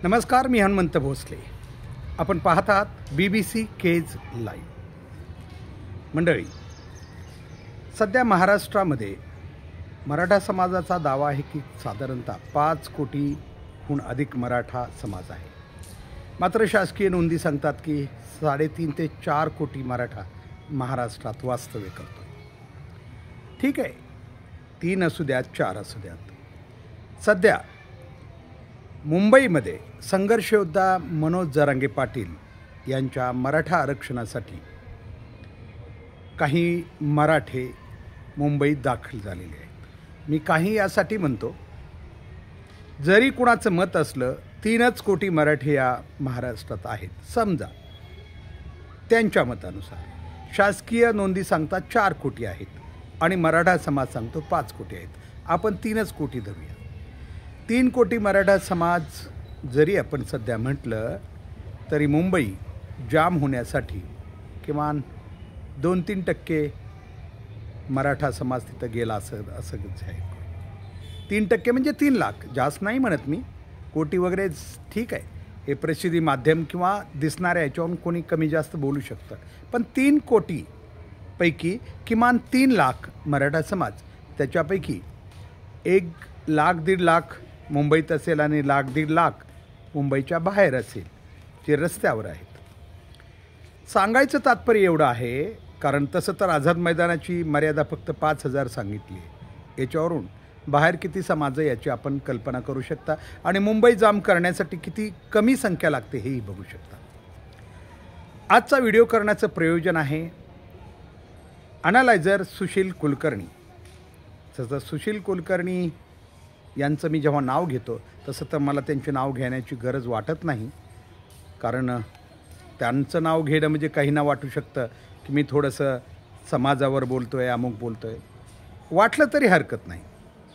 नमस्कार, मी हनुमंत भोसले. आपण पाहत आहात BBC केज लाईव्ह. मंडळी, सध्या महाराष्ट्रामध्ये मराठा समाजाचा दावा आहे की साधारणतः 5 कोटीहून अधिक मराठा समाज आहे. मात्र शासकीय नोंदी सांगतात की 3.5 ते 4 कोटी मराठा महाराष्ट्रात वास्तव्य करतो. ठीक आहे, 3 असू द्यात, 4 असू द्यात. सध्या मुंबईमध्ये संघर्ष योद्धा मनोज जरांगे पाटील यांच्या मराठा आरक्षणासाठी काही मराठे मुंबईत दाखल झालेले आहेत. मी काही यासाठी म्हणतो, जरी कुणाचं मत असलं 3च कोटी मराठी या महाराष्ट्रात आहेत समजा, त्यांच्या मतानुसार शासकीय नोंदी सांगतात 4 कोटी आहेत आणि मराठा समाज सांगतो 5 कोटी आहेत. आपण 3च कोटी धरूया. 3 कोटी मराठा समाज जरी आपण सध्या म्हटलं तरी मुंबई जाम होण्यासाठी किमान 2-3% मराठा समाज तिथं गेला असंच आहे. 3% म्हणजे 3 लाख. जास्त नाही म्हणत मी, कोटी वगैरे ठीक आहे, हे प्रसिद्धी माध्यम किंवा दिसणाऱ्या याच्यावरून कोणी कमी जास्त बोलू शकतं. पण 3 कोटीपैकी किमान 3 लाख मराठा समाज, त्याच्यापैकी 1 लाख 1.5 लाख मुंबईत असेल आणि 1 लाख 1.5 लाख मुंबईच्या बाहेर असेल, जे रस्त्यावर आहेत. सांगायचं तात्पर्य एवढं आहे, कारण तसं तर आझाद मैदानाची मर्यादा फक्त 5,000 सांगितली आहे. याच्यावरून बाहेर किती समाज आहे याची आपण कल्पना करू शकता आणि मुंबई जाम करण्यासाठी किती कमी संख्या लागते हेही बघू शकता. आजचा व्हिडिओ करण्याचं प्रयोजन आहे अनालायझर सुशील कुलकर्णी. तसं सुशील कुलकर्णी यांचं मी जेव्हा नाव घेतो तसं तर मला त्यांचे नाव घेण्याची गरज वाटत नाही, कारण त्यांचं नाव घेणं म्हणजे काहींना वाटू शकतं की मी थोडंसं समाजावर बोलतो आहे, अमुक बोलतो आहे. वाटलं तरी हरकत नाही.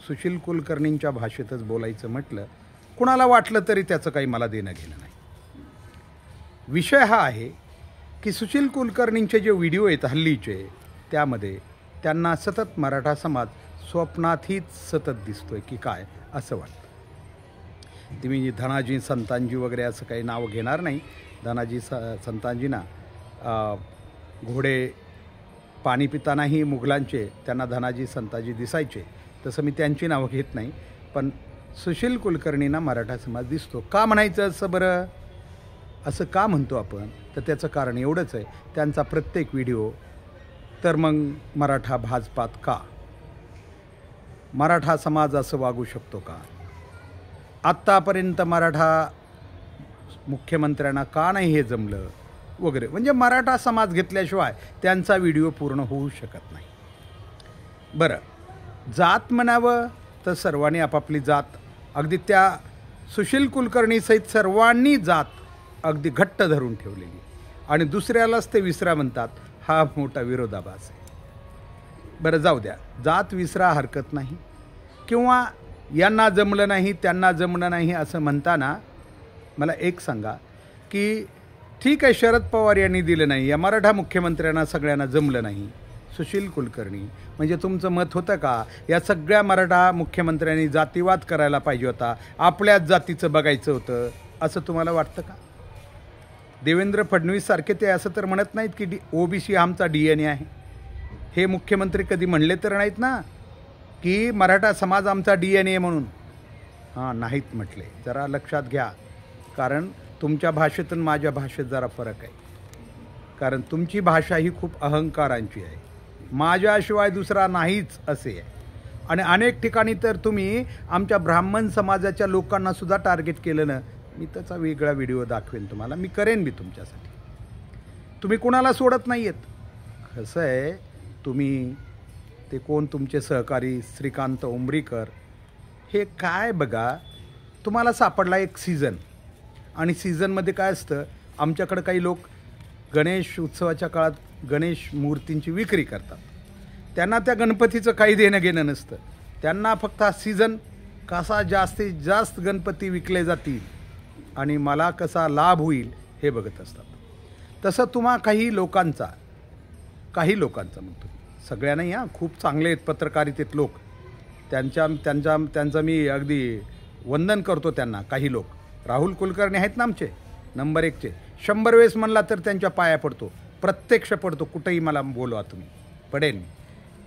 सुशील कुलकर्णींच्या भाषेतच बोलायचं म्हटलं, कुणाला वाटलं तरी त्याचं काही मला देणं घेणं नाही. विषय हा आहे की सुशील कुलकर्णींचे जे व्हिडिओ आहेत हल्लीचे, त्यामध्ये त्यांना सतत मराठा समाज स्वप्नातहीच सतत दिसतोय की काय असं वाटतं. तुम्ही धनाजी संतांजी वगैरे असं काही नाव घेणार नाही. धनाजी संतांजींना घोडे पाणी पितानाही मुघलांचे त्यांना धनाजी संताजी दिसायचे, तसं मी त्यांची नावं घेत नाही. पण सुशील कुलकर्णींना मराठा समाज दिसतो. का म्हणायचं असं बरं? असं का म्हणतो आपण? तर त्याचं कारण एवढंच आहे, त्यांचा प्रत्येक व्हिडिओ तर मग मराठा भाजपात का, मराठा समाज असं वागू शकतो का, आत्तापर्यंत मराठा मुख्यमंत्र्यांना का नाही हे जमलं वगैरे, म्हणजे मराठा समाज घेतल्याशिवाय त्यांचा व्हिडिओ पूर्ण होऊ शकत नाही. बरं, जात म्हणावं तर सर्वांनी आपापली जात, अगदी त्या सुशील कुलकर्णीसहित सर्वांनी जात अगदी घट्ट धरून ठेवलेली आणि दुसऱ्यालाच ते विसरा म्हणतात. हा मोठा विरोधाभास आहे. बरं, जाऊ द्या, जात विसरा हरकत नाही, किंवा यांना जमलं नाही त्यांना जमलं नाही असं म्हणताना मला एक सांगा की ठीक आहे, शरद पवार यांनी दिलं नाही, या मराठा मुख्यमंत्र्यांना सगळ्यांना जमलं नाही. सुशील कुलकर्णी म्हणजे तुमचं मत होतं का या सगळ्या मराठा मुख्यमंत्र्यांनी जातीवाद करायला पाहिजे होता, आपल्याच जातीचं बघायचं होतं, असं तुम्हाला वाटतं का? देवेंद्र फडणवीस सारखे ते असं तर म्हणत नाहीत की OBC आमचा DNA आहे. हे मुख्यमंत्री कधी म्हणले तर नाहीत ना की मराठा समाज आमचा DNA म्हणून. हां, नाहीत म्हटले. जरा लक्षात घ्या, कारण तुमच्या भाषेतून माझ्या भाषेत जरा फरक आहे. कारण तुमची भाषा ही खूप अहंकारांची आहे, माझ्याशिवाय दुसरा नाहीच असे आहे. आणि अनेक ठिकाणी तर तुम्ही आमच्या ब्राह्मण समाजाच्या लोकांनासुद्धा टार्गेट केलं ना. मी त्याचा वेगळा व्हिडिओ दाखवेन तुम्हाला, मी करेन मी तुमच्यासाठी. तुम्ही कुणाला सोडत नाही आहेत. कसं आहे, तुम्ही ते कोण तुमचे सहकारी श्रीकांत उमरीकर, हे काय बघा, तुम्हाला सापडला एक सीझन, आणि सीझनमध्ये काय असतं, आमच्याकडं काही लोक गणेश उत्सवाच्या काळात गणेश मूर्तींची विक्री करतात. त्यांना त्या गणपतीचं काही देणं घेणं नसतं. त्यांना फक्त हा सीझन कसा जास्तीत जास्त गणपती विकले जातील आणि मला कसा लाभ होईल हे बघत असतात. तसं तुम्हा काही लोकांचा म्हणतो, सगळ्या नाही हां, खूप चांगले आहेत पत्रकारितेत लोक, त्यांचा मी अगदी वंदन करतो त्यांना. काही लोक राहुल कुलकर्णी आहेत ना आमचे नंबर 1चे, 100 वेळेस म्हणला तर त्यांच्या पाया पडतो, प्रत्यक्ष पडतो, कुठंही मला बोलवा तुम्ही, पडेल मी,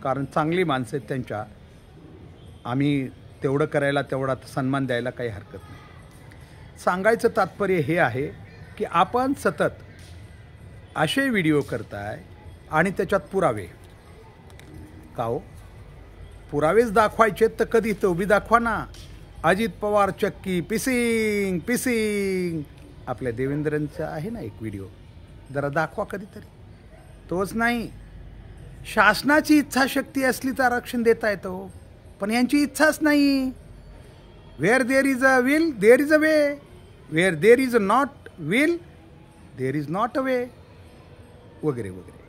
कारण चांगली माणसं आहेत त्यांच्या, आम्ही तेवढं करायला तेवढा सन्मान द्यायला काही हरकत नाही. सांगायचं तात्पर्य हे आहे की आपण सतत असे व्हिडिओ करताय आणि त्याच्यात पुरावे का हो, पुरावेच दाखवायचे तर कधी तो बी दाखवा ना. अजित पवार चक्की पिसिंग पिसिंग, आपल्या देवेंद्रांचा आहे ना एक व्हिडिओ, जरा दाखवा कधीतरी. तोच नाही, शासनाची इच्छाशक्ती असली तर आरक्षण देता येतं, पण यांची इच्छाच नाही. Where there is a will there is a way, where there is a not will there is not a way, वगैरे वगैरे.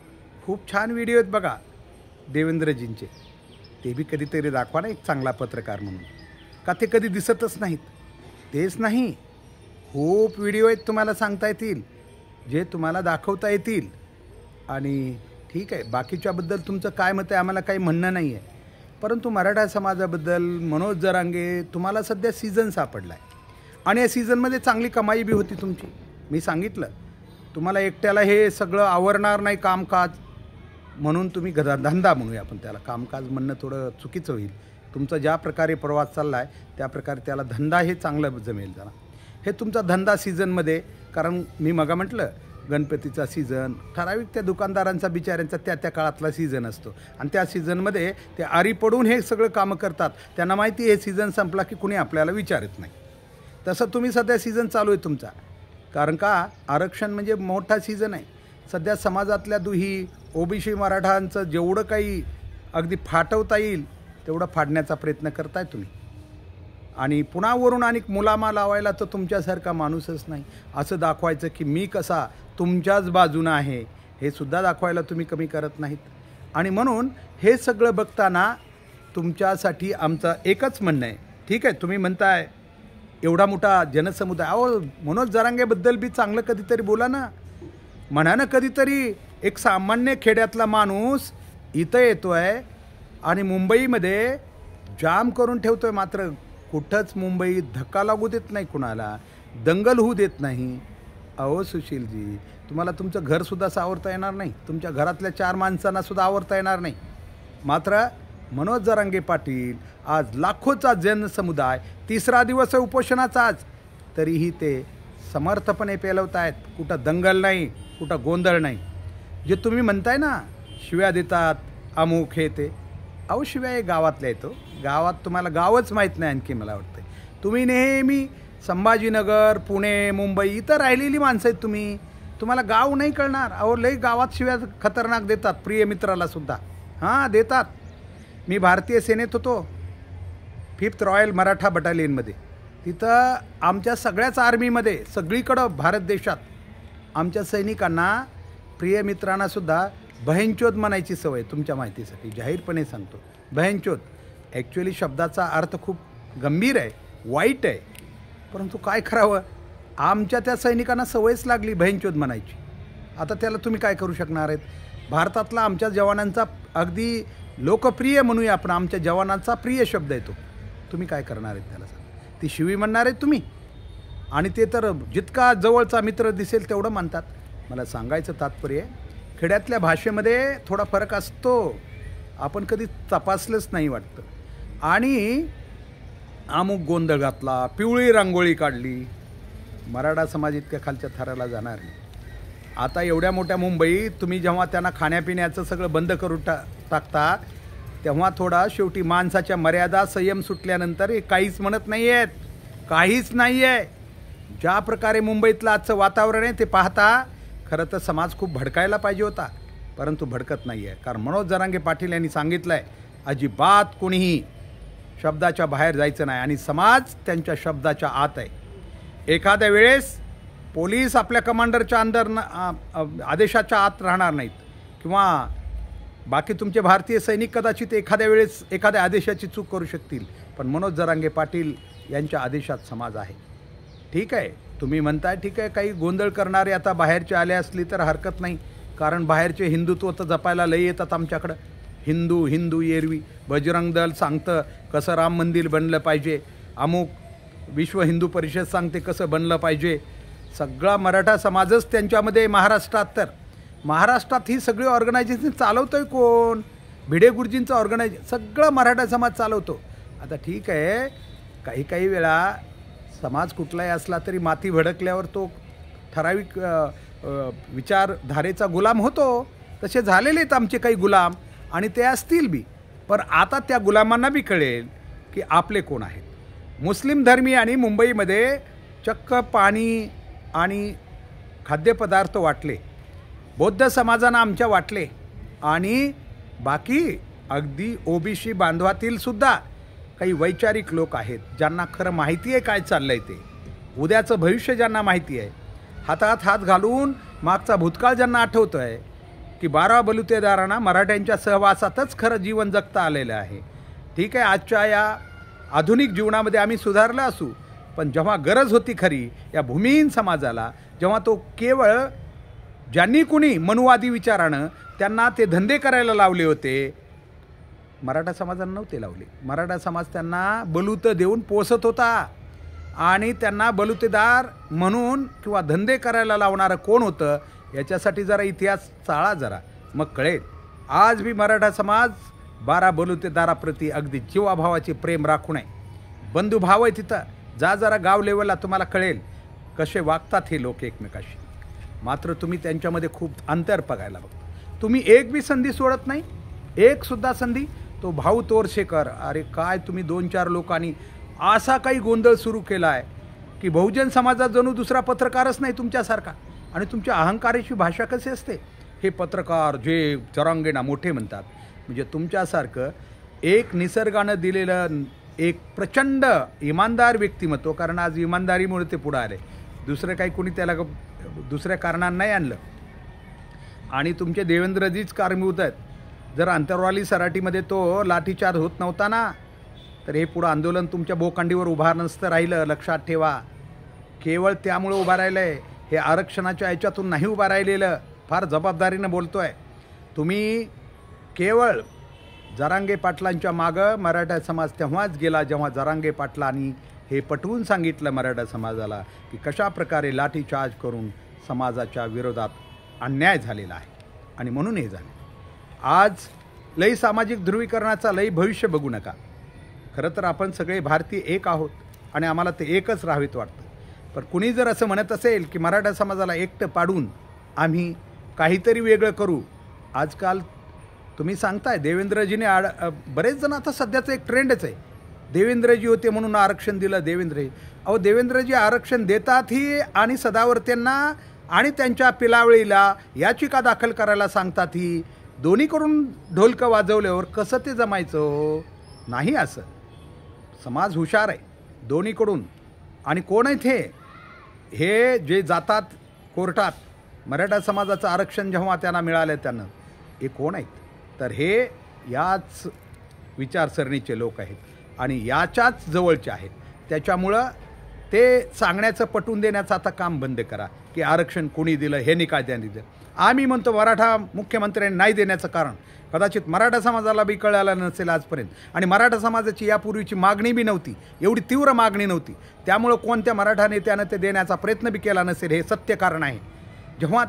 खूप छान व्हिडिओ आहेत बघा देवेंद्रजींचे, ते बी कधीतरी दाखवा ना एक चांगला पत्रकार म्हणून, का ते कधी दिसतच नाहीत. तेच नाही, खूप व्हिडिओ आहेत तुम्हाला सांगता येतील, जे तुम्हाला दाखवता येतील. आणि ठीक आहे, बाकीच्याबद्दल तुमचं काय मत आहे आम्हाला काही म्हणणं नाही आहे, परंतु मराठा समाजाबद्दल मनोज जरांगे, तुम्हाला सध्या सीझन सापडला आहे आणि या सीझनमध्ये चांगली कमाई बी होती तुमची. मी सांगितलं तुम्हाला एकट्याला हे सगळं आवरणार नाही कामकाज, म्हणून तुम्ही धंदा म्हणूया आपण त्याला, कामकाज म्हणणं थोडं चुकीचं होईल. तुमचा ज्या प्रकारे प्रवास चालला आहे त्या प्रकारे त्याला धंदा हे चांगलं जमेल जरा. हे तुमचा धंदा सीझनमध्ये, कारण मी मगा म्हटलं गणपतीचा सीझन, ठराविक त्या दुकानदारांचा बिचाऱ्यांचा त्या काळातला सीझन असतो आणि त्या सीझनमध्ये ते आरी पडून हे सगळं कामं करतात. त्यांना माहिती हे सीझन संपला की कुणी आपल्याला विचारत नाही. तसं तुम्ही सध्या सीझन चालू आहे तुमचा, कारण का आरक्षण म्हणजे मोठा सीझन आहे. सध्या समाजातल्या दुही ओबीसी मराठांचं जेवढं काही अगदी फाटवता येईल तेवढं फाडण्याचा प्रयत्न करताय तुम्ही, आणि पुन्हा वरून आणि मुलामा लावायला तर तुमच्यासारखा माणूसच नाही. असं दाखवायचं की मी कसा तुमच्याच बाजूनं आहे हे सुद्धा दाखवायला तुम्ही कमी करत नाहीत. आणि म्हणून हे सगळं बघताना तुमच्यासाठी आमचं एकच म्हणणं आहे, ठीक आहे तुम्ही म्हणताय एवढा मोठा जनसमुदाय, अहो मनोज जरांगेबद्दल बी चांगलं कधीतरी बोला ना, म्हणा ना कधीतरी. एक सामान्य खेड्यातला माणूस इथं येतो आहे आणि मुंबईमध्ये जाम करून ठेवतो आहे, मात्र कुठंच मुंबईत धक्का लागू देत नाही, कुणाला दंगल होऊ देत नाही. अहो सुशीलजी, तुम्हाला तुमचं घरसुद्धा सावरता येणार नाही, तुमच्या घरातल्या 4 माणसांनासुद्धा आवरता येणार नाही. मात्र मनोज जरांगे पाटील आज लाखोचा जनसमुदाय, 3रा दिवस आहे उपोषणाचा आज, तरीही ते समर्थपणे पेलवत आहेत. कुठं दंगल नाही, कुठं गोंधळ नाही. जे तुम्ही म्हणताय ना शिव्या देतात अमुक हे ते, अहो शिव्या हे गावातल्या येतो, गावात तुम्हाला गावच माहीत नाही. आणखी मला वाटतं तुम्ही नेहमी संभाजीनगर पुणे मुंबई इथं राहिलेली माणसं आहेत तुम्ही, तुम्हाला गाव नाही कळणार. अहो लई गावात शिव्या खतरनाक देतात, प्रिय मित्राला सुद्धा हां देतात. मी भारतीय सेनेत होतो 5th रॉयल मराठा बटालियनमध्ये, तिथं आमच्या सगळ्याच आर्मीमध्ये सगळीकडं भारत देशात आमच्या सैनिकांना प्रिय मित्रांनासुद्धा बहनचोद म्हणायची सवय. तुमच्या माहितीसाठी जाहीरपणे सांगतो, बहनचोद ॲक्च्युली शब्दाचा अर्थ खूप गंभीर आहे, वाईट आहे, परंतु काय करावं, आमच्या त्या सैनिकांना सवयच लागली बहनचोद म्हणायची. आता त्याला तुम्ही काय करू शकणार आहेत. भारतातला आमच्या जवानांचा अगदी लोकप्रिय म्हणूया आपण, आमच्या जवानांचा प्रिय शब्द आहे तो, तुम्ही काय करणार आहेत त्याला सांग. ती शिवी म्हणणार आहेत तुम्ही, आणि ते तर जितका जवळचा मित्र दिसेल तेवढं म्हणतात. मला सांगायचं तात्पर्य खेड्यातल्या भाषेमध्ये थोडा फरक असतो, आपण कधी तपासलंच नाही वाटतं. आणि अमुक गोंधळ घातला, पिवळी रांगोळी काढली, मराठा समाज इतक्या खालच्या थराला जाणार नाही. आता एवढ्या मोठ्या मुंबईत तुम्ही जेव्हा त्यांना खाण्यापिण्याचं सगळं बंद करून टाकता, तेव्हा थोडा शेवटी माणसाच्या मर्यादा संयम सुटल्यानंतर हे काहीच म्हणत नाही आहेत, काहीच नाही आहे. ज्या प्रकारे मुंबईतलं आजचं वातावरण आहे ते पाहता खरं तर समाज खूप भडकायला पाहिजे होता, परंतु भडकत नाही आहे. कारण मनोज जरांगे पाटील यांनी सांगितलं आहे अजिबात कोणीही शब्दाच्या बाहेर जायचं नाही, आणि समाज त्यांच्या शब्दाच्या आत आहे. एखाद्या वेळेस पोलीस आपल्या कमांडरच्या अंदर आदेशाच्या आत राहणार नाहीत, किंवा बाकी तुमचे भारतीय सैनिक कदाचित एखाद्या वेळेस एखाद्या आदेशाची चूक करू शकतील, पण मनोज जरांगे पाटील यांच्या आदेशात समाज आहे. ठीक आहे तुम्ही म्हणताय ठीक आहे, काही गोंधळ करणारे आता बाहेरचे आले असली तर हरकत नाही, कारण बाहेरचे हिंदुत्व तर जपायला लई येतात आमच्याकडं. हिंदू हिंदू एरवी बजरंग दल सांगतं कसं राम मंदिर बनलं पाहिजे, अमुक विश्व हिंदू परिषद सांगते कसं बनलं पाहिजे. सगळा मराठा समाजच त्यांच्यामध्ये महाराष्ट्रात ही सगळी ऑर्गनायझेशन चालवतोय कोण? भिडे गुरुजींचं सगळं मराठा समाज चालवतो. आता ठीक आहे, काही वेळा समाज कुठलाही असला तरी माती भडकल्यावर तो ठराविक विचारधारेचा गुलाम होतो. तसे झालेले आहेत आमचे काही गुलाम आणि ते असतील बी. पण आता त्या गुलामांना बी कळेल की आपले कोण आहेत. मुस्लिम धर्मीयांनी मुंबईमध्ये चक्क पाणी आणि खाद्यपदार्थ वाटले, बौद्ध समाजानं आमच्या वाटले आणि बाकी अगदी ओबीसी बांधवातील सुद्धा काही वैचारिक लोक आहेत ज्यांना खरं माहिती आहे काय चाललं आहे ते, उद्याचं भविष्य ज्यांना माहिती आहे, हातात हात घालून मागचा भूतकाळ ज्यांना आठवतो आहे की 12 बलुतेदारांना मराठ्यांच्या सहवासातच खरं जीवन जगता आलेलं आहे. ठीक आहे, आजच्या या आधुनिक जीवनामध्ये आम्ही सुधारलं असू, पण जेव्हा गरज होती खरी या भूमिहीन समाजाला, जेव्हा तो केवळ ज्यांनी कुणी मनुवादी विचारानं त्यांना ते धंदे करायला लावले होते, मराठा समाजाला नव्हते लावले. मराठा समाज त्यांना बलुतं देऊन पोसत होता आणि त्यांना बलुतेदार म्हणून किंवा धंदे करायला लावणारं कोण होतं याच्यासाठी जरा इतिहास चाळा जरा, मग कळेल. आज भी मराठा समाज 12 बलुतेदाराप्रती अगदी जीवाभावाचे प्रेम राखून आहे. बंधुभाव आहे तिथं. जा जरा गाव लेवलला, तुम्हाला कळेल कसे वागतात हे लोक एकमेकाशी. मात्र तुम्ही त्यांच्यामध्ये खूप अंतर बघायला बघता. तुम्ही एक बी संधी सोडत नाही, एकसुद्धा संधी. तो भाऊ तोरशेकर, अरे काय तुम्ही 2-4 लोकांनी असा काही गोंधळ सुरू केला आहे की बहुजन समाजात जणू दुसरा पत्रकारच नाही तुमच्यासारखा. आणि तुमच्या अहंकाराची भाषा कशी असते, हे पत्रकार जे जरांगेना मोठे म्हणतात, म्हणजे तुमच्यासारखं एक निसर्गानं दिलेलं एक प्रचंड इमानदार व्यक्तिमत्व, कारण आज इमानदारीमुळे ते पुढं आले, दुसरं काही कोणी त्याला दुसऱ्या कारणानं नाही आणलं. आणि तुमचे देवेंद्रजीच कारणीभूत आहेत. जर अंतरवाली सराटीमध्ये तो लाठीचार्ज होत नव्हता ना, तर हे पुढं आंदोलन तुमच्या बोकांडीवर उभा नसतं राहिलं. लक्षात ठेवा, केवळ त्यामुळं उभा राहिलं आहे, हे आरक्षणाच्या याच्यातून नाही उभा राहिलेलं. फार जबाबदारीनं बोलतो आहे. तुम्ही केवळ जरांगे पाटलांच्या मागं मराठा समाज तेव्हाच गेला जेव्हा जरांगे पाटलांनी हे पटवून सांगितलं मराठा समाजाला की कशा प्रकारे लाठीचार्ज करून समाजाच्या विरोधात अन्याय झालेला आहे. आणि म्हणून हे झाले. आज लई सामाजिक ध्रुवीकरणाचा लई भविष्य बघू नका. खरं तर आपण सगळे भारतीय एक आहोत आणि आम्हाला ते एकच राहावीत वाटतं. पण कुणी जर असं म्हणत असेल की मराठा समाजाला एकटं पाडून आम्ही काहीतरी वेगळं करू, आजकाल तुम्ही सांगताय देवेंद्रजीने बरेच जण, आता सध्याचं एक ट्रेंडच आहे, देवेंद्रजी होते म्हणून आरक्षण दिलं. देवेंद्रजी आरक्षण देतातही आणि सदावर्त्यांना आणि त्यांच्या पिलावळीला याचिका दाखल करायला सांगतात. ही दोन्हीकडून ढोलकं वाजवल्यावर कसं ते जमायचं? नाही. असं समाज हुशार आहे दोन्हीकडून. आणि कोण आहेत हे जे जातात कोर्टात मराठा समाजाचं आरक्षण जेव्हा त्यांना मिळालं त्यांना, हे कोण आहेत? तर हे याच विचारसरणीचे लोक आहेत आणि याच्याच जवळचे आहेत. त्याच्यामुळं ते सांगण्याचं, पटवून देण्याचं आता काम बंद करा की आरक्षण कोणी दिलं, हे निकाल त्यांनी दिलं. आम्ही म्हणतो मराठा मुख्यमंत्र्यांनी नाही देण्याचं कारण कदाचित मराठा समाजाला बी कळालं नसेल आजपर्यंत. आणि मराठा समाजाची यापूर्वीची मागणी बी नव्हती, एवढी तीव्र मागणी नव्हती. त्यामुळं कोणत्या मराठा नेत्यानं ते देण्याचा प्रयत्न बी केला नसेल, हे सत्य कारण आहे. जेव्हा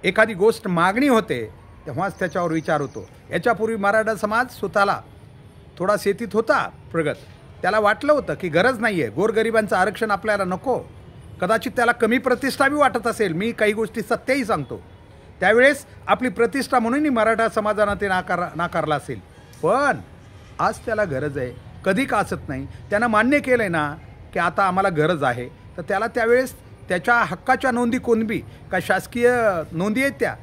एखादी गोष्ट मागणी होते तेव्हाच त्याच्यावर विचार होतो. याच्यापूर्वी मराठा समाज स्वतःला थोडा शेतीत होता प्रगत, त्याला वाटलं होतं की गरज नाही आहे, गोरगरिबांचं आरक्षण आपल्याला नको. कदाचित त्याला कमी प्रतिष्ठा बी वाटत असेल, मी काही गोष्टी सत्यही सांगतो. त्यावेळेस आपली प्रतिष्ठा म्हणूनही मराठा समाजानं ते नाकारला असेल. पण आज त्याला गरज आहे, कधी का असत नाही, त्यानं मान्य केलं आहे ना की आता आम्हाला गरज आहे. तर त्याला त्यावेळेस त्याच्या हक्काच्या नोंदी कोणबी का शासकीय नोंदी आहेत, त्या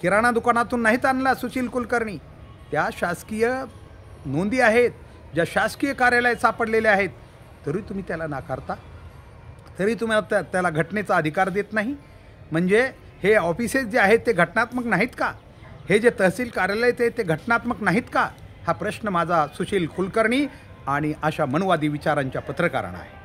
किराणा दुकानातून नाहीत आणला सुशील कुलकर्णी, त्या शासकीय नोंदी आहेत, ज्या शासकीय कार्यालयात सापडलेल्या आहेत. तरी तुम्ही त्याला नाकारता, तरी तुम्ही त्याला घटनेचा अधिकार देत नाही. म्हणजे हे ऑफिसेस जे आहेत ते घटनात्मक नाहीत का? हे जे तहसील कार्यालय ते घटनात्मक नाहीत का? हा प्रश्न माझा सुशील कुलकर्णी आणि अशा मनवादी विचारांच्या पत्रकारांना आहे,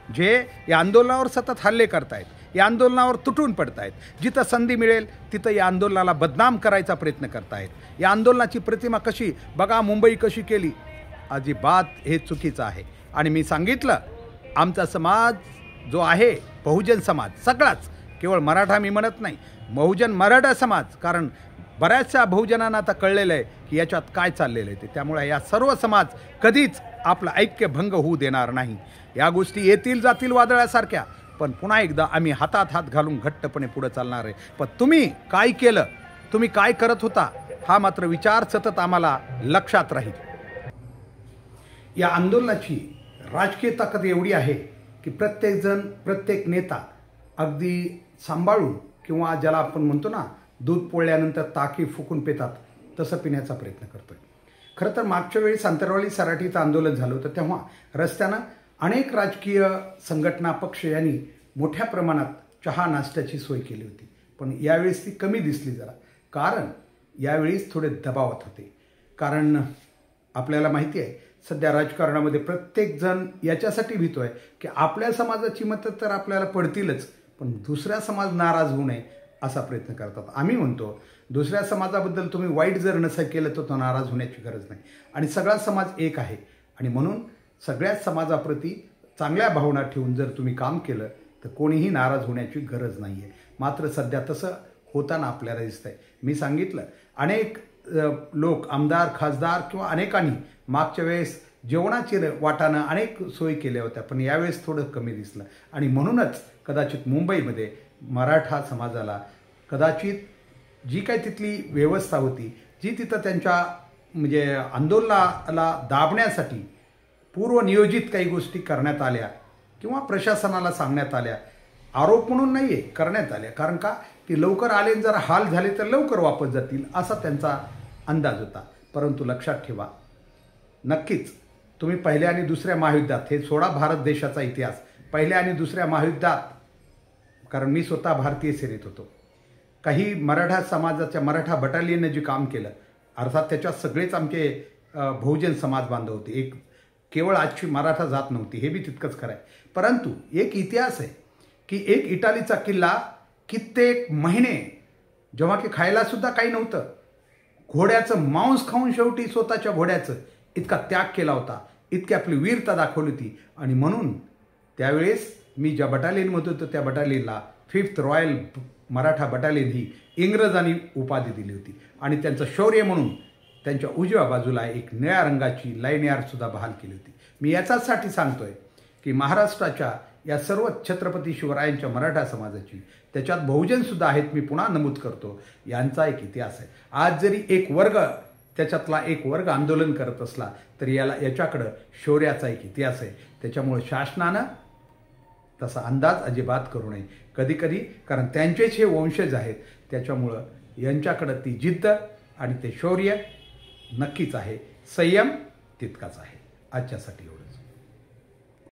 जे या आंदोलनावर सतत हल्ले करतायत, या आंदोलनावर तुटून पडतायत. जिथं संधी मिळेल तिथं या आंदोलनाला बदनाम करायचा प्रयत्न करतायत. या आंदोलनाची प्रतिमा कशी बघा, मुंबई कशी केली, अजिबात हे चुकीचं आहे. आणि मी सांगितलं आमचा समाज जो आहे बहुजन समाज सगळाच, केवळ मराठा मी म्हणत नाही, बहुजन मराठा समाज, कारण बऱ्याचशा बहुजनांना आता कळलेलं आहे की याच्यात काय चाललेलं आहे ते, त्यामुळे या सर्व समाज कधीच आपलं ऐक्य भंग होऊ देणार नाही. या गोष्टी येतील जातील वादळासारख्या, पण पुन्हा एकदा आम्ही हातात हात घालून घट्टपणे पुढे चालणार आहे. पण तुम्ही काय केलं, तुम्ही काय करत होता, हा मात्र विचार सतत आम्हाला लक्षात राहील. या आंदोलनाची राजकीय ताकद एवढी आहे की प्रत्येकजण, प्रत्येक नेता अगदी सांभाळून, किंवा ज्याला आपण म्हणतो ना दूध पोळल्यानंतर ताकी फुकून पितात, तसं पिण्याचा प्रयत्न करतोय. खरं तर मागच्या वेळी आंतरवाली सराटीचं आंदोलन झालं होतं, तेव्हा रस्त्यानं अनेक राजकीय संघटना, पक्ष यांनी मोठ्या प्रमाणात चहा नाश्त्याची सोय केली होती. पण यावेळेस ती कमी दिसली जरा, कारण यावेळेस थोडे दबावात होते. कारण आपल्याला माहिती आहे सध्या राजकारणामध्ये प्रत्येकजण याच्यासाठी भीतोय की आपल्या समाजाची मतं तर आपल्याला पडतीलच, पण दुसऱ्या समाज नाराज होऊ नये असा प्रयत्न करतात. आम्ही म्हणतो दुसऱ्या समाजाबद्दल तुम्ही वाईट जर नसेल केलं तर तो नाराज होण्याची गरज नाही, आणि सगळा समाज एक आहे, आणि म्हणून सगळ्याच समाजाप्रती चांगल्या भावना ठेवून जर तुम्ही काम केलं तर कोणीही नाराज होण्याची गरज नाही आहे. मात्र सध्या तसं होताना आपल्याला दिसतंय. मी सांगितलं अनेक लोक, आमदार, खासदार किंवा अनेकांनी मागच्या वेळेस जेवणाची वाटानं अनेक सोयी केल्या होत्या, पण यावेळेस थोडं कमी दिसलं, आणि म्हणूनच कदाचित मुंबईमध्ये मराठा समाजाला कदाचित जी काही तिथली व्यवस्था होती, जी तिथं त्यांच्या म्हणजे आंदोलनाला दाबण्यासाठी पूर्वनियोजित काही गोष्टी करण्यात आल्या किंवा प्रशासनाला सांगण्यात आल्या, आरोप म्हणून नाही आहे, करण्यात आल्या. कारण का की लवकर आले, जरा हाल झाले तर लवकर वापस जातील असा त्यांचा अंदाज होता. परंतु लक्षात ठेवा, नक्कीच तुम्ही पहिल्या आणि दुसऱ्या महायुद्धात, हे सोडा भारत देशाचा इतिहास, पहिल्या आणि दुसऱ्या महायुद्धात, कारण मी स्वतः भारतीय सेनेत होतो, काही मराठा समाजाच्या मराठा बटालियनने जे काम केलं, अर्थात त्याच्यात सगळेच आमचे बहुजन समाज बांधव होते, एक केवळ आजची मराठा जात नव्हती, हे बी तितकंच खरं आहे. परंतु एक इतिहास आहे की एक इटालीचा किल्ला कित्येक महिने, जेव्हा की खायलासुद्धा काही नव्हतं, घोड्याचं मांस खाऊन शेवटी स्वतःच्या घोड्याचं इतका त्याग केला होता, इतकी आपली वीरता दाखवली होती. आणि म्हणून त्यावेळेस मी ज्या बटालियनमध्ये होतो त्या बटालियनला 5th रॉयल मराठा बटालियन ही इंग्रजांनी उपाधी दिली होती, आणि त्यांचं शौर्य म्हणून त्यांच्या उजव्या बाजूला एक निळ्या रंगाची लाईन यार्डसुद्धा बहाल केली होती. मी याच्यासाठी सांगतोय की महाराष्ट्राच्या या सर्व छत्रपती शिवरायांच्या मराठा समाजाची, त्याच्यात बहुजनसुद्धा आहेत, मी पुन्हा नमूद करतो, यांचा एक इतिहास आहे. आज जरी एक वर्ग, त्याच्यातला एक वर्ग आंदोलन करत असला तरी याच्याकडं शौर्याचा एक इतिहास आहे. त्याच्यामुळे शासनानं तसा अंदाज अजिबात करू नये कधीकधी, कारण त्यांचेच हे वंशज आहेत, त्याच्यामुळं यांच्याकडं ती जिद्द आणि ते शौर्य नक्कीच आहे, संयम तितकाच आहे. आजच्यासाठी एवढं.